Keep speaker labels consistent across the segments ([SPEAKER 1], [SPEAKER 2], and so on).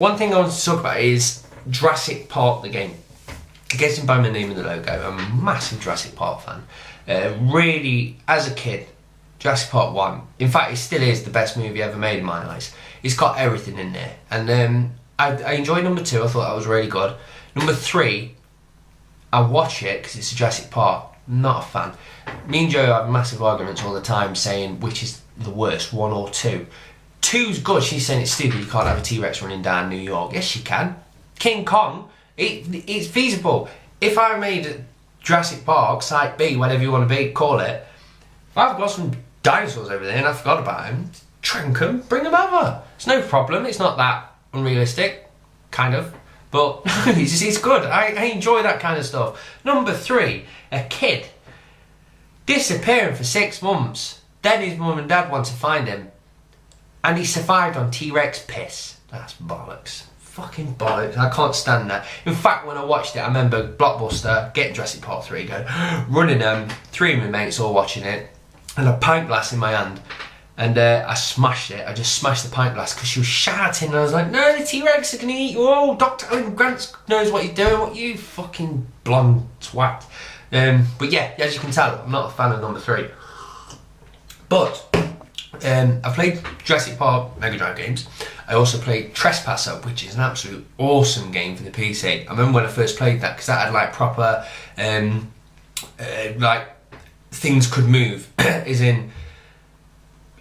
[SPEAKER 1] One thing I want to talk about is Jurassic Park, the game. Guessing by my name in the logo, I'm a massive Jurassic Park fan. Really, as a kid, Jurassic Park 1, in fact it still is the best movie ever made in my eyes. It's got everything in there. And I enjoyed number 2, I thought that was really good. Number 3, I watch it because it's a Jurassic Park, not a fan. Me and Joe have massive arguments all the time saying which is the worst, 1 or 2. 2's good, she's saying it's stupid, you can't have a T-Rex running down New York. Yes you can. King Kong, it's feasible. If I made Jurassic Park, Site B, whatever you want to call it, if I've got some dinosaurs over there and I forgot about them, trunk them, bring them over. It's no problem, it's not that unrealistic, kind of, but it's good. I enjoy that kind of stuff. Number 3, a kid disappearing for 6 months. Then his mum and dad want to find him. And he survived on T-Rex piss. That's bollocks. Fucking bollocks. I can't stand that. In fact, when I watched it, I remember Blockbuster, getting Jurassic Park 3, going, running 3 of my mates all watching it, and a pint glass in my hand. And I smashed it. I just smashed the pint glass because she was shouting, and I was like, no, the T-Rex are going to eat you all. Dr. Alan Grant knows what he's doing. What you fucking blonde twat. But yeah, as you can tell, I'm not a fan of number 3. But I played Jurassic Park Mega Drive games. I also played Trespasser, which is an absolute awesome game for the PC. I remember when I first played that because that had like proper, like things could move, as in,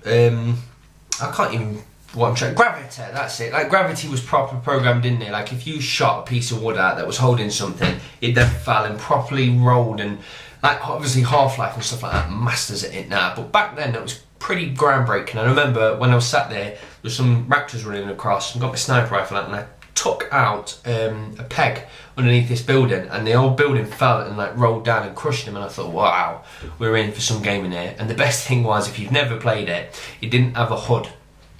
[SPEAKER 1] I can't even, what I'm trying, gravity, that's it. Like gravity was proper programmed in there. Like if you shot a piece of wood out that was holding something, it then fell and properly rolled, and like obviously Half-Life and stuff like that masters at it now. But back then it was pretty groundbreaking. I remember when I was sat there with some raptors running across and got my sniper rifle out and I took out a peg underneath this building, and the old building fell and like rolled down and crushed him, and I thought, wow, we're in for some gaming here. And the best thing was, if you've never played it, it didn't have a HUD.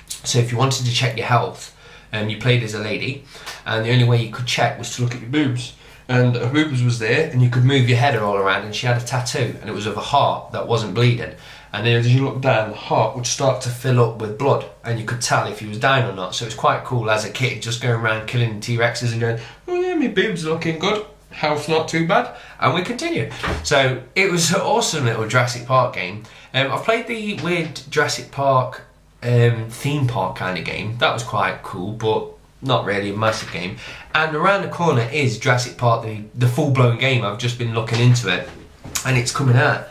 [SPEAKER 1] So if you wanted to check your health, you played as a lady, and the only way you could check was to look at your boobs. And her boobs was there, and you could move your head all around, and she had a tattoo, and it was of a heart that wasn't bleeding. And then as you look down, the heart would start to fill up with blood, and you could tell if he was dying or not. So it was quite cool as a kid, just going around killing T-Rexes and going, oh yeah, my boobs are looking good, health not too bad, and we continue. So it was an awesome little Jurassic Park game. I've played the weird Jurassic Park theme park kind of game. That was quite cool, but not really a massive game. And around the corner is Jurassic Park, the full-blown game. I've just been looking into it, and it's coming out.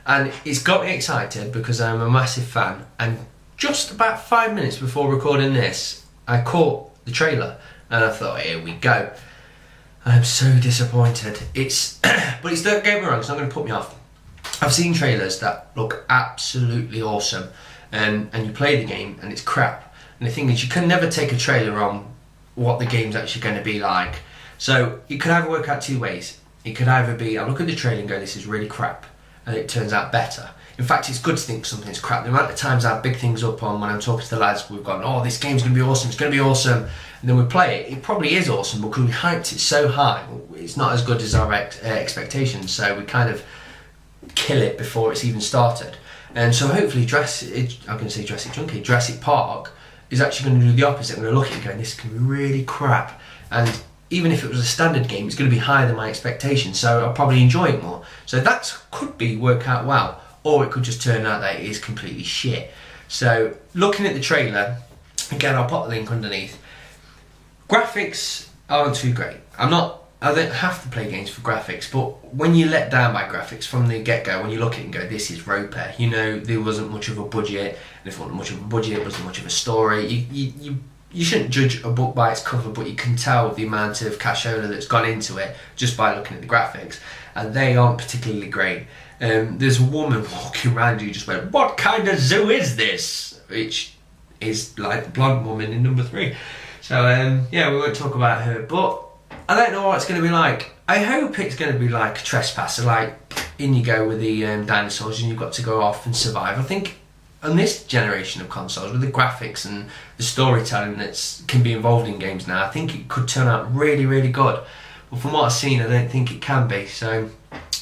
[SPEAKER 1] And it's got me excited because I'm a massive fan, and just about 5 minutes before recording this, I caught the trailer and I thought, here we go. I'm so disappointed. But it's, don't get me wrong, it's not going to put me off. I've seen trailers that look absolutely awesome, and you play the game and it's crap. And the thing is, you can never take a trailer on what the game's actually going to be like. So it could either work out 2 ways. It could either be, I look at the trailer and go, this is really crap, and it turns out better. In fact, it's good to think something's crap. The amount of times I have big things up on when I'm talking to the lads, we've gone, oh, this game's going to be awesome, it's going to be awesome. And then we play it, it probably is awesome, because we hyped it so high, it's not as good as our expectations, so we kind of kill it before it's even started. And so hopefully Jurassic Park is actually going to do the opposite. I'm going to look at it and go, this can be really crap. And even if it was a standard game, it's going to be higher than my expectations, so I'll probably enjoy it more. So that could work out well, or it could just turn out that it is completely shit. So looking at the trailer, again, I'll put the link underneath. Graphics aren't too great. I don't have to play games for graphics, but when you're let down by graphics from the get-go, when you look at it and go, this is roper, you know, there wasn't much of a budget, and if it wasn't much of a budget, it wasn't much of a story. You shouldn't judge a book by its cover, but you can tell the amount of cashola that's gone into it just by looking at the graphics, and they aren't particularly great. There's a woman walking around who just went, what kind of zoo is this? Which is like the blonde woman in number 3. So yeah, we won't talk about her, but I don't know what it's going to be like. I hope it's going to be like a Trespasser, like in you go with the dinosaurs and you've got to go off and survive. I think on this generation of consoles, with the graphics and the storytelling that can be involved in games now, I think it could turn out really, really good. But from what I've seen, I don't think it can be. So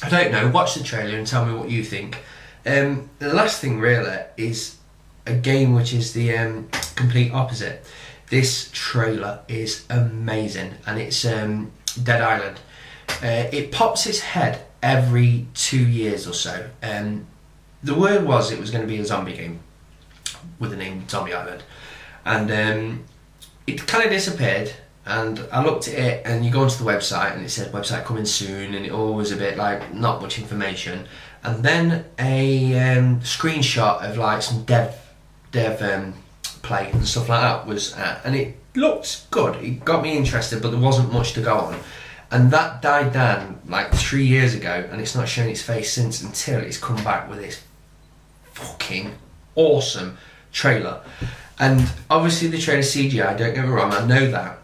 [SPEAKER 1] I don't know. Watch the trailer and tell me what you think. The last thing really is a game which is the complete opposite. This trailer is amazing, and it's Dead Island. It pops its head every 2 years or so. The word was it was going to be a zombie game with the name Zombie Island, and it kind of disappeared. And I looked at it, and you go onto the website, and it said website coming soon, and it all was a bit like not much information. And then a screenshot of like some dev play and stuff like that was and it looked good. It got me interested, but there wasn't much to go on. And that died down like 3 years ago, and it's not shown its face since, until it's come back with this fucking awesome trailer. And obviously the trailer's CGI, don't get me wrong, I know that.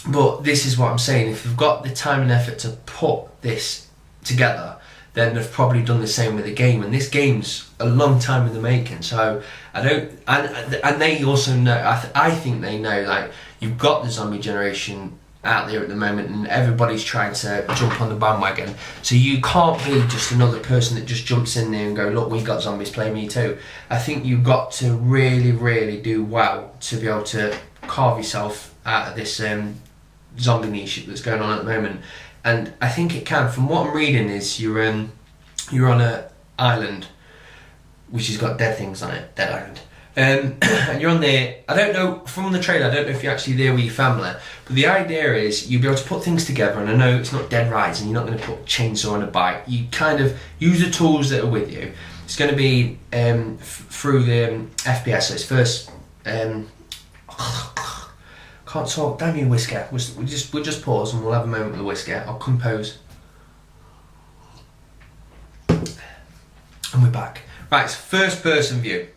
[SPEAKER 1] But this is what I'm saying, if you've got the time and effort to put this together, then they've probably done the same with the game. And this game's a long time in the making, so I don't, and they also know, I think they know, like, you've got the zombie generation out there at the moment, and everybody's trying to jump on the bandwagon, so you can't be just another person that just jumps in there and go, look, we got zombies, play me too. I think you've got to really do well to be able to carve yourself out of this zombie niche that's going on at the moment. And I think it can. From what I'm reading is you're on an island which has got dead things on it, Dead Island. And you're on there, I don't know, from the trailer, I don't know if you're actually there with your family, but the idea is you'll be able to put things together. And I know it's not Dead Rising, you're not going to put a chainsaw on a bike, you kind of use the tools that are with you. It's going to be through the FPS, so it's first can't talk, damn you whisker. We'll just pause and we'll have a moment with the whisker. I'll compose. And we're back. Right, it's first person view.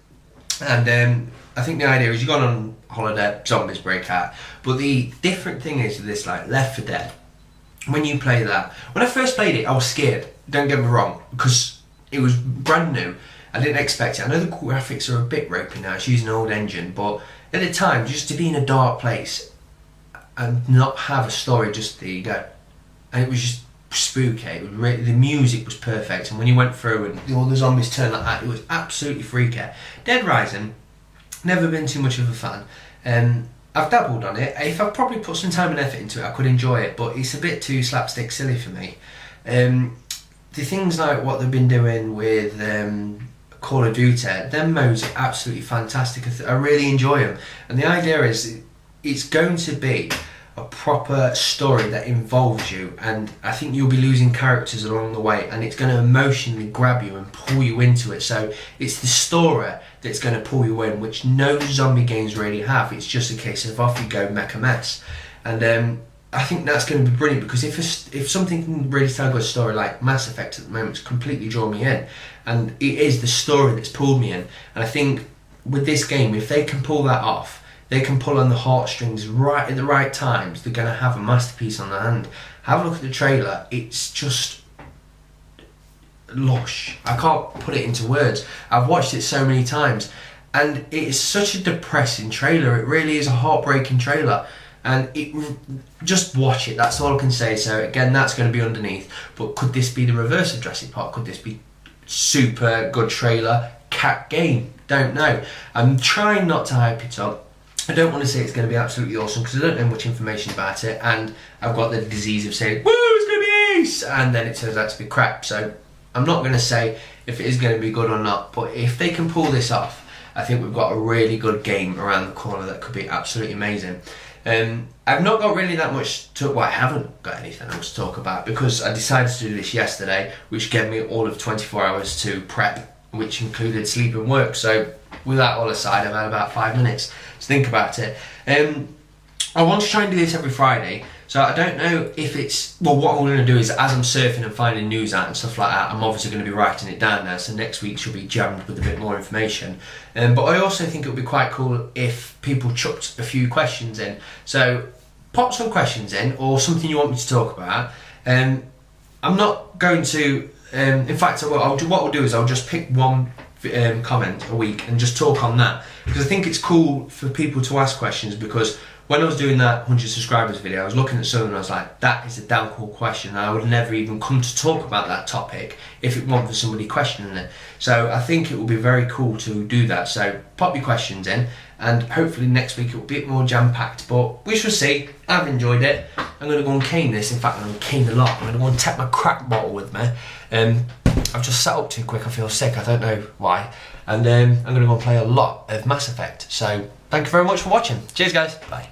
[SPEAKER 1] And I think the idea is you've gone on holiday, zombies break out. But the different thing is with this, like Left 4 Dead, when you play that, when I first played it, I was scared, don't get me wrong, because it was brand new. I didn't expect it. I know the graphics are a bit ropey now, it's using an old engine, but at the time, just to be in a dark place and not have a story, just there you go. And it was just spooky. It was really, the music was perfect, and when you went through and all the zombies turned like that, it was absolutely freaky. Dead Rising, never been too much of a fan. I've dabbled on it. If I probably put some time and effort into it, I could enjoy it, but it's a bit too slapstick silly for me. The things like what they've been doing with Call of Duty, them modes are absolutely fantastic. I really enjoy them, and the idea is it's going to be a proper story that involves you, and I think you'll be losing characters along the way, and it's going to emotionally grab you and pull you into it. So it's the story that's going to pull you in, which no zombie games really have. It's just a case of off you go, make a mess. And I think that's going to be brilliant, because if something can really tell a good story, like Mass Effect at the moment, it's completely drawn me in, and it is the story that's pulled me in. And I think with this game, if they can pull that off, they can pull on the heartstrings right at the right times, they're going to have a masterpiece on their hand. Have a look at the trailer, it's just lush. I can't put it into words. I've watched it so many times, and it is such a depressing trailer. It really is a heartbreaking trailer, and just watch it, that's all I can say. So again, that's going to be underneath, but could this be the reverse of Jurassic Park? Could this be super good trailer, cat game? Don't know. I'm trying not to hype it up. I don't want to say it's going to be absolutely awesome, because I don't know much information about it, and I've got the disease of saying, woo, it's going to be ace, and then it turns out to be crap. So I'm not going to say if it is going to be good or not, but if they can pull this off, I think we've got a really good game around the corner that could be absolutely amazing. I've not got really that much to, well, I haven't got anything else to talk about, because I decided to do this yesterday, which gave me all of 24 hours to prep, which included sleep and work. So with that all aside, I've had about 5 minutes to think about it. I want to try and do this every Friday, so I don't know if it's, well, what I'm going to do is, as I'm surfing and finding news out and stuff like that, I'm obviously going to be writing it down now, so next week should be jammed with a bit more information. But I also think it would be quite cool if people chucked a few questions in. So pop some questions in, or something you want me to talk about. I'm not going to, in fact, what we'll do is I'll just pick one comment a week and just talk on that, because I think it's cool for people to ask questions, because when I was doing that 100 subscribers video, I was looking at some and I was like, that is a damn cool question, and I would never even come to talk about that topic if it weren't for somebody questioning it. So I think it will be very cool to do that. So pop your questions in, and hopefully next week it will be a bit more jam-packed, but we shall see. I've enjoyed it. I'm going to go and cane this. In fact, I'm going to cane a lot. I'm going to go and take my crack bottle with me. I've just sat up too quick. I feel sick. I don't know why. And I'm going to go and play a lot of Mass Effect. So thank you very much for watching. Cheers, guys. Bye.